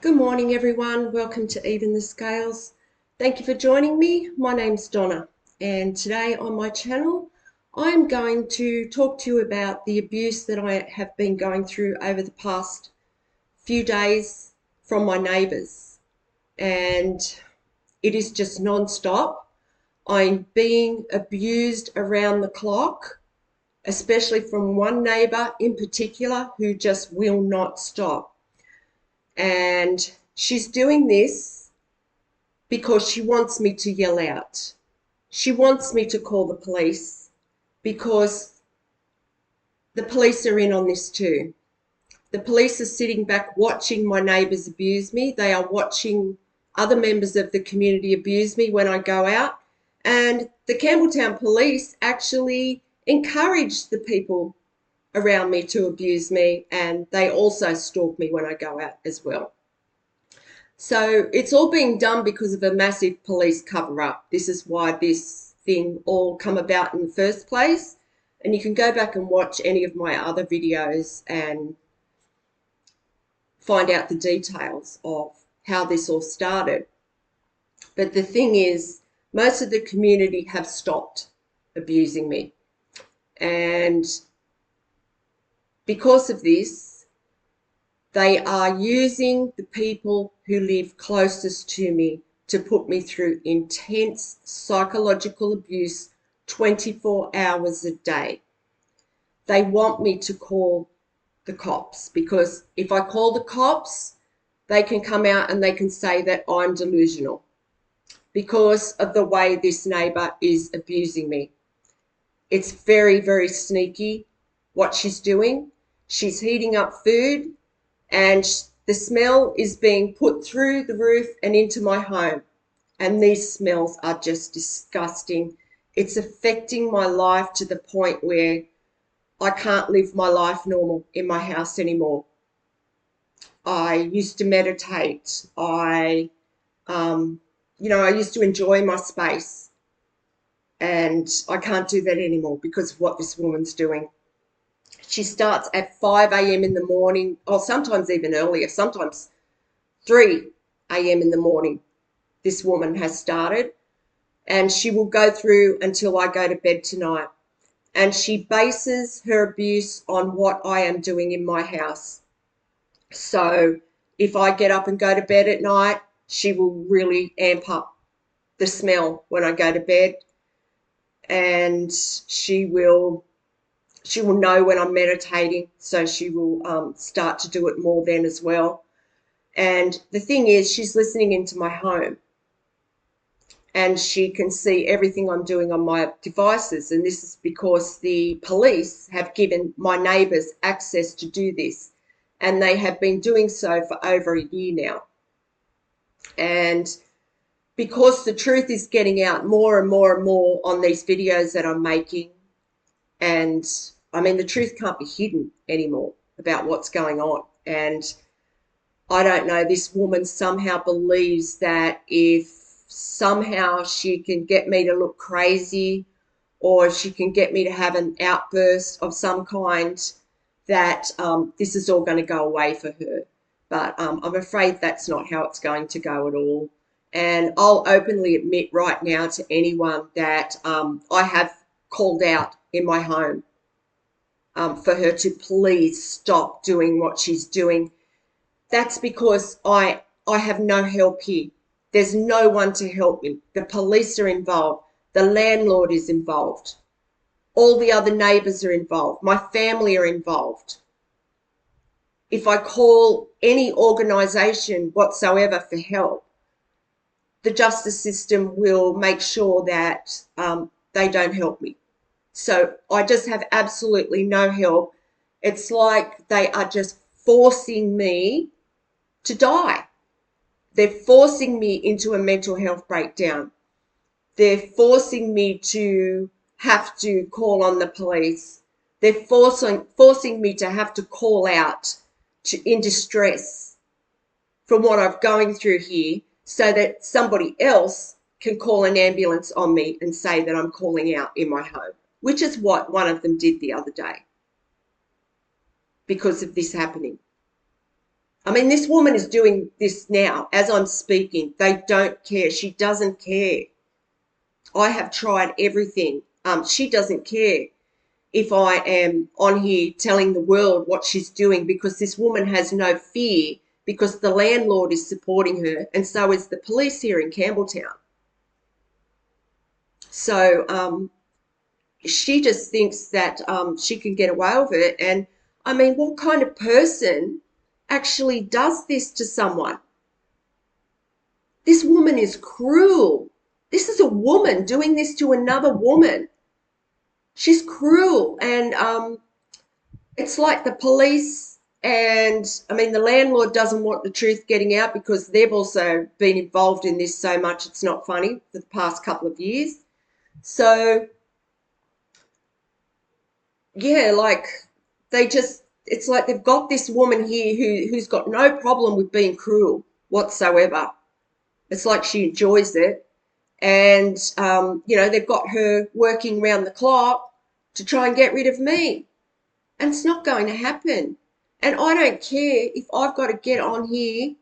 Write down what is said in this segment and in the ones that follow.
Good morning, everyone. Welcome to Even the Scales. Thank you for joining me. My name's Donna, and today on my channel, I'm going to talk to you about the abuse that I have been going through over the past few days from my neighbours. And it is just non-stop. I'm being abused around the clock, especially from one neighbour in particular who just will not stop. And she's doing this because she wants me to yell out. She wants me to call the police because the police are in on this too. The police are sitting back watching my neighbours abuse me. They are watching other members of the community abuse me when I go out. And the Campbelltown police actually encourage the people around me to abuse me, and they also stalk me when I go out as well. So it's all being done because of a massive police cover-up. This is why this thing all come about in the first place. And you can go back and watch any of my other videos and find out the details of how this all started. But the thing is, most of the community have stopped abusing me. And because of this, they are using the people who live closest to me to put me through intense psychological abuse 24 hours a day. They want me to call the cops because if I call the cops, they can come out and they can say that I'm delusional because of the way this neighbour is abusing me. It's very, very sneaky what she's doing. She's heating up food, and the smell is being put through the roof and into my home. And these smells are just disgusting. It's affecting my life to the point where I can't live my life normal in my house anymore. I used to meditate. I used to enjoy my space. And I can't do that anymore because of what this woman's doing. She starts at 5 a.m. in the morning, or sometimes even earlier, sometimes 3 a.m. in the morning. This woman has started, and she will go through until I go to bed tonight. And she bases her abuse on what I am doing in my house. So if I get up and go to bed at night, she will really amp up the smell when I go to bed, and she will know when I'm meditating, so she will start to do it more then as well. And the thing is, she's listening into my home, and she can see everything I'm doing on my devices. And this is because the police have given my neighbours access to do this, and they have been doing so for over a year now. And because the truth is getting out more and more and more on these videos that I'm making, and I mean, the truth can't be hidden anymore about what's going on. And I don't know, this woman somehow believes that if somehow she can get me to look crazy, or she can get me to have an outburst of some kind, that this is all going to go away for her. But I'm afraid that's not how it's going to go at all. And I'll openly admit right now to anyone that I have called out in my home for her to please stop doing what she's doing. That's because I have no help here. There's no one to help me. The police are involved. The landlord is involved. All the other neighbours are involved. My family are involved. If I call any organisation whatsoever for help, the justice system will make sure that they don't help me. So I just have absolutely no help. It's like they are just forcing me to die. They're forcing me into a mental health breakdown. They're forcing me to have to call on the police. They're forcing me to have to call out in distress from what I'm going through here, so that somebody else can call an ambulance on me and say that I'm calling out in my home, which is what one of them did the other day because of this happening. I mean, this woman is doing this now as I'm speaking. They don't care. She doesn't care. I have tried everything. She doesn't care if I am on here telling the world what she's doing, because this woman has no fear, because the landlord is supporting her and so is the police here in Campbelltown. So she just thinks that she can get away with it. And I mean, what kind of person actually does this to someone? This woman is cruel. This is a woman doing this to another woman. She's cruel. And it's like the police, and I mean, the landlord doesn't want the truth getting out because they've also been involved in this so much it's not funny for the past couple of years. So yeah, like it's like they've got this woman here who's got no problem with being cruel whatsoever. It's like she enjoys it. And, they've got her working round the clock to try and get rid of me. And it's not going to happen. And I don't care if I've got to get on here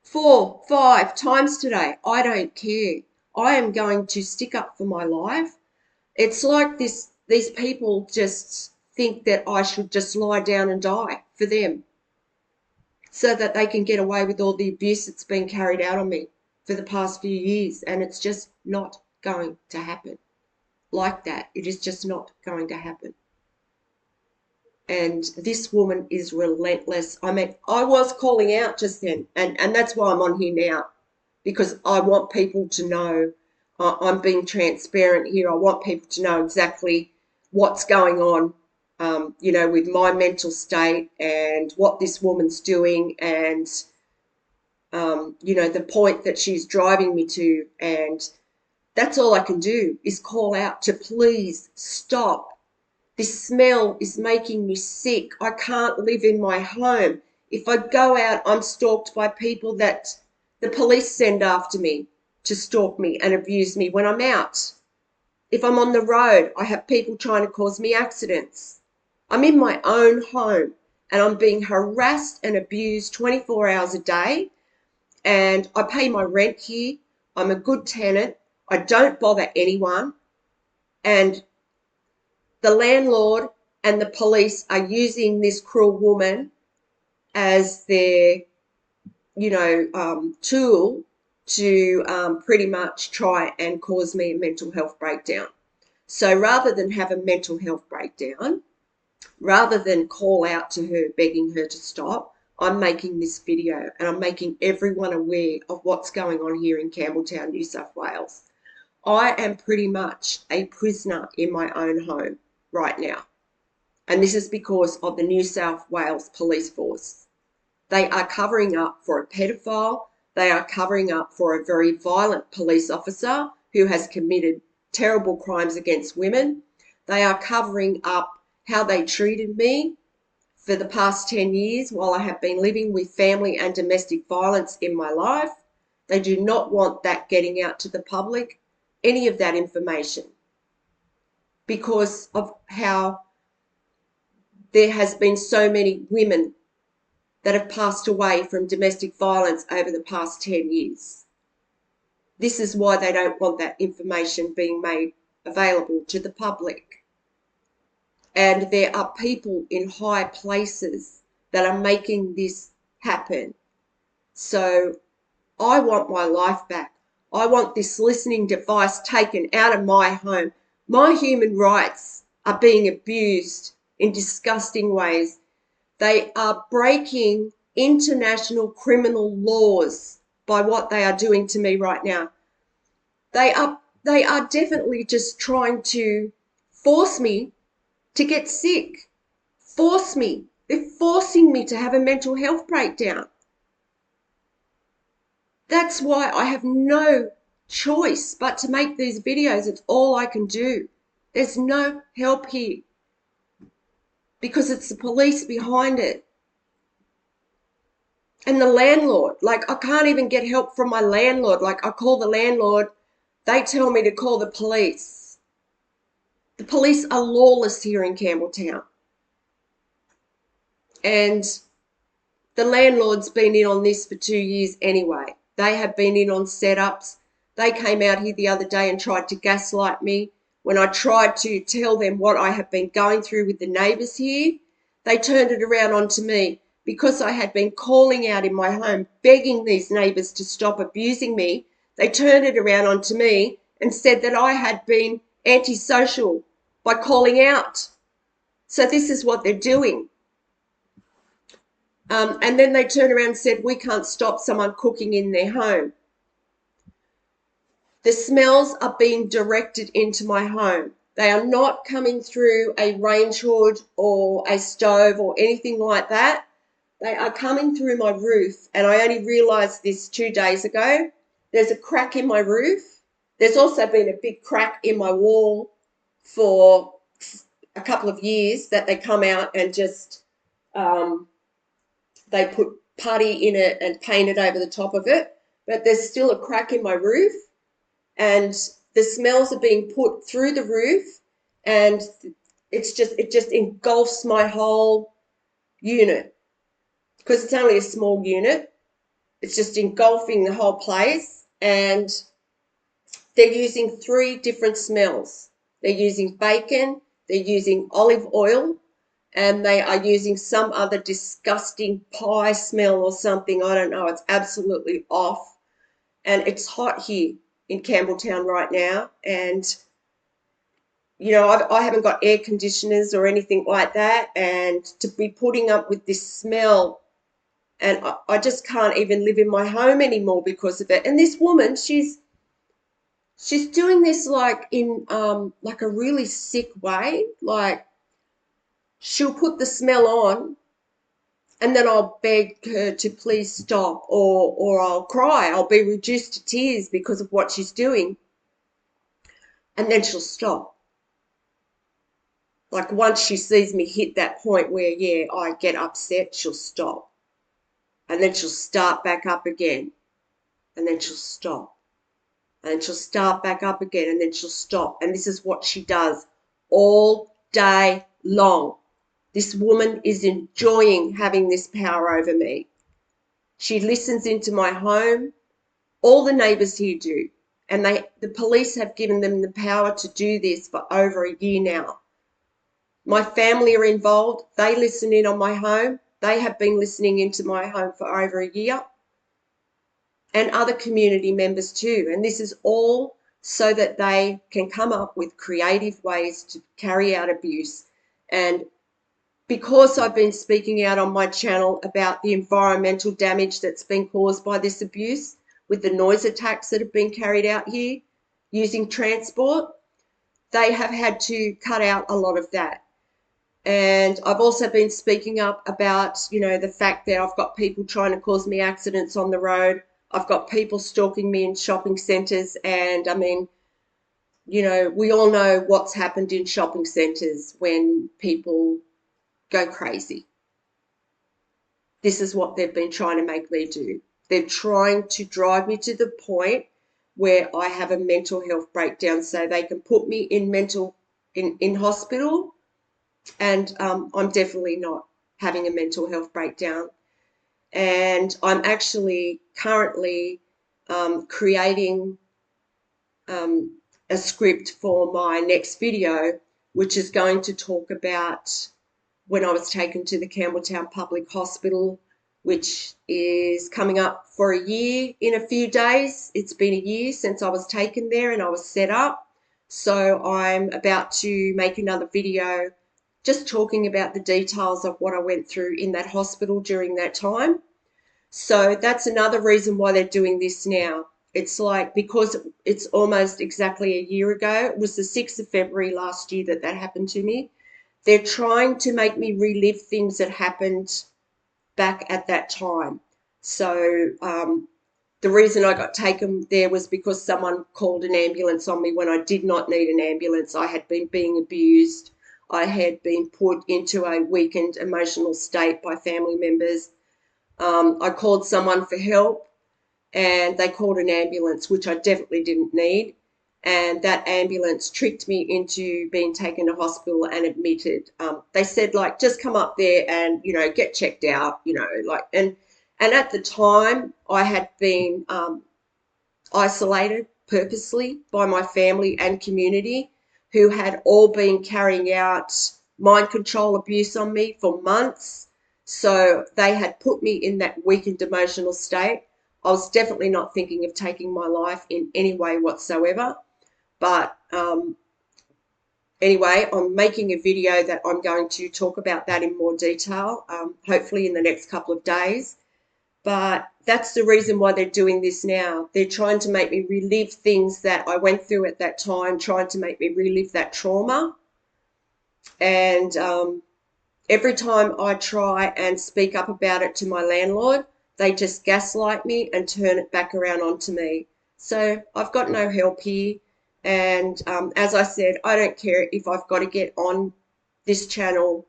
4, 5 times today. I don't care. I am going to stick up for my life. It's like these people just think that I should just lie down and die for them so that they can get away with all the abuse that's been carried out on me for the past few years. And it's just not going to happen like that. It is just not going to happen. And this woman is relentless. I mean, I was calling out just then, and that's why I'm on here now, because I want people to know I'm being transparent here. I want people to know exactly what's going on, with my mental state and what this woman's doing, and, the point that she's driving me to. And that's all I can do is call out to please stop. This smell is making me sick. I can't live in my home. If I go out, I'm stalked by people that the police send after me to stalk me and abuse me when I'm out. If I'm on the road, I have people trying to cause me accidents. I'm in my own home and I'm being harassed and abused 24 hours a day. And I pay my rent here. I'm a good tenant. I don't bother anyone. And the landlord and the police are using this cruel woman as their, tool to pretty much try and cause me a mental health breakdown. So rather than have a mental health breakdown, rather than call out to her, begging her to stop, I'm making this video and I'm making everyone aware of what's going on here in Campbelltown, New South Wales. I am pretty much a prisoner in my own home right now. And this is because of the New South Wales Police Force. They are covering up for a pedophile. They are covering up for a very violent police officer who has committed terrible crimes against women. They are covering up how they treated me for the past 10 years while I have been living with family and domestic violence in my life. They do not want that getting out to the public, any of that information, because of how there has been so many women that have passed away from domestic violence over the past 10 years. This is why they don't want that information being made available to the public. And there are people in high places that are making this happen. So I want my life back. I want this listening device taken out of my home. My human rights are being abused in disgusting ways. They are breaking international criminal laws by what they are doing to me right now. They are definitely just trying to force me to get sick. Force me. They're forcing me to have a mental health breakdown. That's why I have no choice but to make these videos. It's all I can do. There's no help here because it's the police behind it. And the landlord, like I can't even get help from my landlord. Like I call the landlord, they tell me to call the police. The police are lawless here in Campbelltown. And The landlord's been in on this for 2 years anyway. They have been in on setups. They came out here the other day and tried to gaslight me. When I tried to tell them what I have been going through with the neighbours here, they turned it around onto me because I had been calling out in my home, begging these neighbours to stop abusing me. They turned it around onto me and said that I had been antisocial by calling out. So this is what they're doing. And then they turned around and said, we can't stop someone cooking in their home. The smells are being directed into my home. They are not coming through a range hood or a stove or anything like that. They are coming through my roof, and I only realised this 2 days ago. There's a crack in my roof. There's also been a big crack in my wall for a couple of years that they come out and just they put putty in it and paint it over the top of it, but there's still a crack in my roof, and the smells are being put through the roof, and it just engulfs my whole unit because it's only a small unit. It's just engulfing the whole place, and they're using 3 different smells. They're using bacon, they're using olive oil, and they are using some other disgusting pie smell or something. I don't know. It's absolutely off. And it's hot here in Campbelltown right now. And, you know, I haven't got air conditioners or anything like that. And to be putting up with this smell, and I just can't even live in my home anymore because of it. And this woman, she's doing this like in like a really sick way. Like, she'll put the smell on, and then I'll beg her to please stop, or I'll cry. I'll be reduced to tears because of what she's doing, and then she'll stop. Like, once she sees me hit that point where, yeah, I get upset, she'll stop. And then she'll start back up again, and then she'll stop. And then she'll start back up again, and then she'll stop. And this is what she does all day long. This woman is enjoying having this power over me. She listens into my home. All the neighbours here do. And the police have given them the power to do this for over a year now. My family are involved. They listen in on my home. They have been listening into my home for over a year. And other community members too. And this is all so that they can come up with creative ways to carry out abuse. And because I've been speaking out on my channel about the environmental damage that's been caused by this abuse, with the noise attacks that have been carried out here using transport, they have had to cut out a lot of that. And I've also been speaking up about, you know, the fact that I've got people trying to cause me accidents on the road. I've got people stalking me in shopping centres, and I mean, you know, we all know what's happened in shopping centres when people go crazy. This is what they've been trying to make me do. They're trying to drive me to the point where I have a mental health breakdown so they can put me in hospital, and I'm definitely not having a mental health breakdown. And I'm actually currently creating a script for my next video, which is going to talk about when I was taken to the Campbelltown Public Hospital, which is coming up for a year in a few days. It's been a year since I was taken there and I was set up. So I'm about to make another video just talking about the details of what I went through in that hospital during that time. So that's another reason why they're doing this now. It's like, because it's almost exactly a year ago, it was the 6th of February last year that happened to me. They're trying to make me relive things that happened back at that time. So the reason I got taken there was because someone called an ambulance on me when I did not need an ambulance. I had been being abused. I had been put into a weakened emotional state by family members. I called someone for help, and they called an ambulance, which I definitely didn't need. and that ambulance tricked me into being taken to hospital and admitted. They said, like, just come up there and, get checked out, like, and at the time I had been isolated purposely by my family and community, who had all been carrying out mind control abuse on me for months. So they had put me in that weakened emotional state. I was definitely not thinking of taking my life in any way whatsoever. But anyway, I'm making a video that I'm going to talk about that in more detail, hopefully in the next couple of days. But that's the reason why they're doing this now. They're trying to make me relive things that I went through at that time, trying to make me relive that trauma. And every time I try and speak up about it to my landlord, they just gaslight me and turn it back around onto me. So I've got no help here. And as I said, I don't care if I've got to get on this channel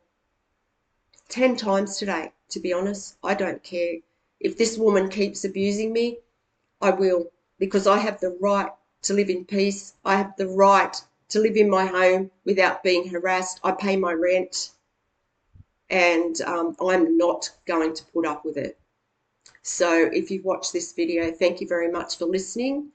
10 times today, to be honest. I don't care. If this woman keeps abusing me, I will, because I have the right to live in peace. I have the right to live in my home without being harassed. I pay my rent, and I'm not going to put up with it. So if you've watched this video, thank you very much for listening.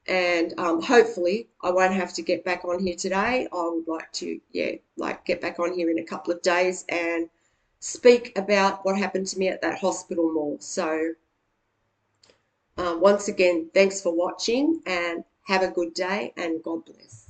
And hopefully I won't have to get back on here today. I would like to, get back on here in a couple of days and speak about what happened to me at that hospital more. So once again, thanks for watching, and have a good day, and God bless.